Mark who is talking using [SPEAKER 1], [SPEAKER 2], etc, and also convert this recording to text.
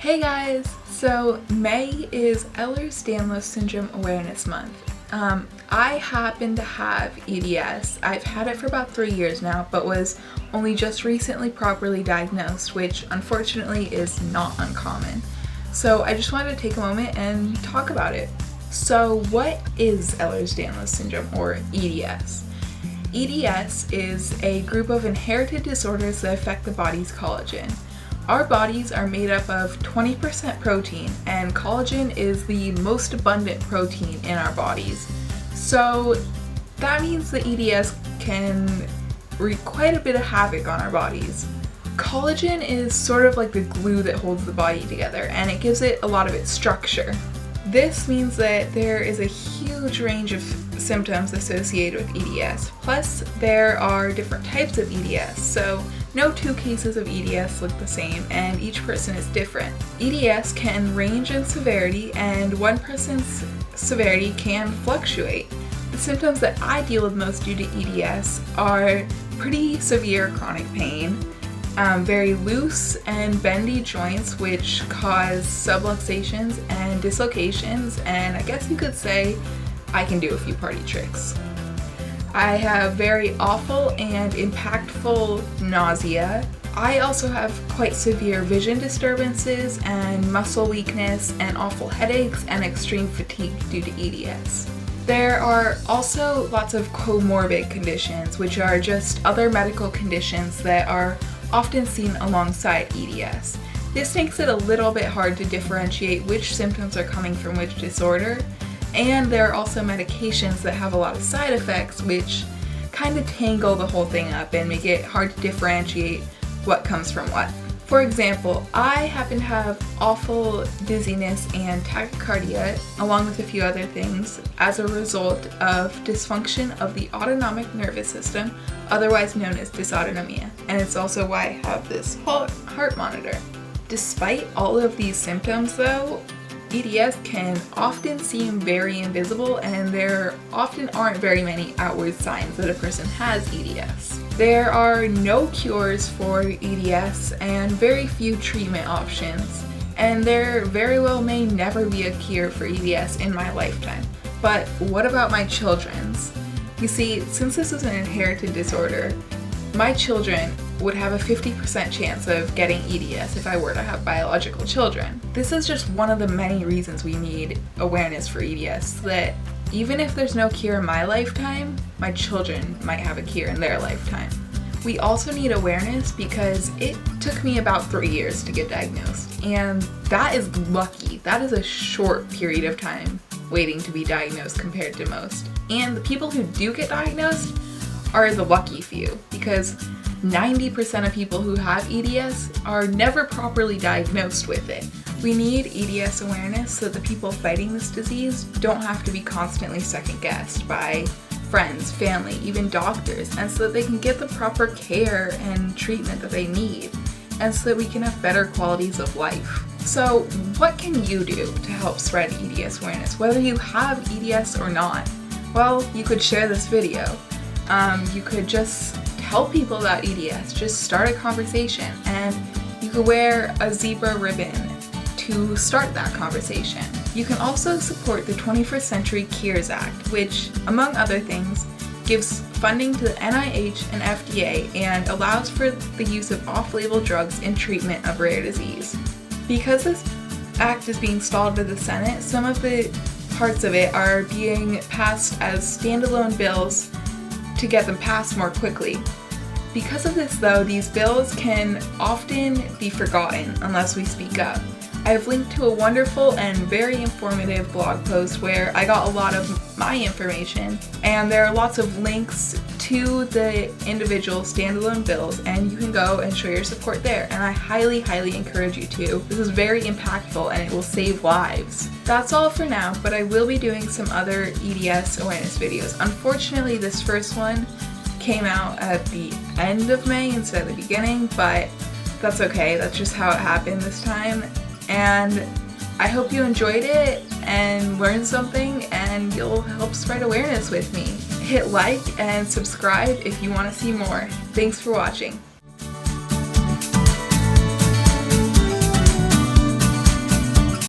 [SPEAKER 1] Hey guys! So May is Ehlers-Danlos Syndrome Awareness Month. I happen to have EDS. I've had it for about 3 years now, but was only just recently properly diagnosed, which unfortunately is not uncommon. So I just wanted to take a moment and talk about it. So what is Ehlers-Danlos Syndrome, or EDS? EDS is a group of inherited disorders that affect the body's collagen. Our bodies are made up of 20% protein, and collagen is the most abundant protein in our bodies. So that means that EDS can wreak quite a bit of havoc on our bodies. Collagen is sort of like the glue that holds the body together, and it gives it a lot of its structure. This means that there is a huge range of symptoms associated with EDS. Plus, there are different types of EDS, so no two cases of EDS look the same, and each person is different. EDS can range in severity, and one person's severity can fluctuate. The symptoms that I deal with most due to EDS are pretty severe chronic pain, very loose and bendy joints which cause subluxations and dislocations, and I guess you could say I can do a few party tricks. I have very awful and impactful nausea. I also have quite severe vision disturbances and muscle weakness and awful headaches and extreme fatigue due to EDS. There are also lots of comorbid conditions, which are just other medical conditions that are often seen alongside EDS. This makes it a little bit hard to differentiate which symptoms are coming from which disorder, and there are also medications that have a lot of side effects which kind of tangle the whole thing up and make it hard to differentiate what comes from what. For example, I happen to have awful dizziness and tachycardia, along with a few other things, as a result of dysfunction of the autonomic nervous system, otherwise known as dysautonomia, and it's also why I have this heart monitor. Despite all of these symptoms though, EDS can often seem very invisible, and there often aren't very many outward signs that a person has EDS. There are no cures for EDS and very few treatment options, and there very well may never be a cure for EDS in my lifetime. But what about my children's? You see, since this is an inherited disorder, my children would have a 50% chance of getting EDS if I were to have biological children. This is just one of the many reasons we need awareness for EDS, that even if there's no cure in my lifetime, my children might have a cure in their lifetime. We also need awareness because it took me about 3 years to get diagnosed, and that is lucky. That is a short period of time waiting to be diagnosed compared to most. And the people who do get diagnosed are the lucky few, because 90% of people who have EDS are never properly diagnosed with it. We need EDS awareness so that the people fighting this disease don't have to be constantly second-guessed by friends, family, even doctors, and so that they can get the proper care and treatment that they need, and so that we can have better qualities of life. So what can you do to help spread EDS awareness, whether you have EDS or not? Well, you could share this video. You could just tell people about EDS, just start a conversation, and you could wear a zebra ribbon to start that conversation. You can also support the 21st Century Cures Act, which, among other things, gives funding to the NIH and FDA and allows for the use of off-label drugs in treatment of rare disease. Because this act is being stalled by the Senate, some of the parts of it are being passed as standalone bills to get them passed more quickly. Because of this though, these bills can often be forgotten unless we speak up. I have linked to a wonderful and very informative blog post where I got a lot of my information, and there are lots of links to the individual standalone bills, and you can go and show your support there, and I highly encourage you to. This is very impactful and it will save lives. That's all for now, but I will be doing some other EDS awareness videos. Unfortunately, this first one came out at the end of May instead of the beginning, but that's okay. That's just how it happened this time. And I hope you enjoyed it and learned something, and you'll help spread awareness with me. Hit like and subscribe if you want to see more. Thanks for watching.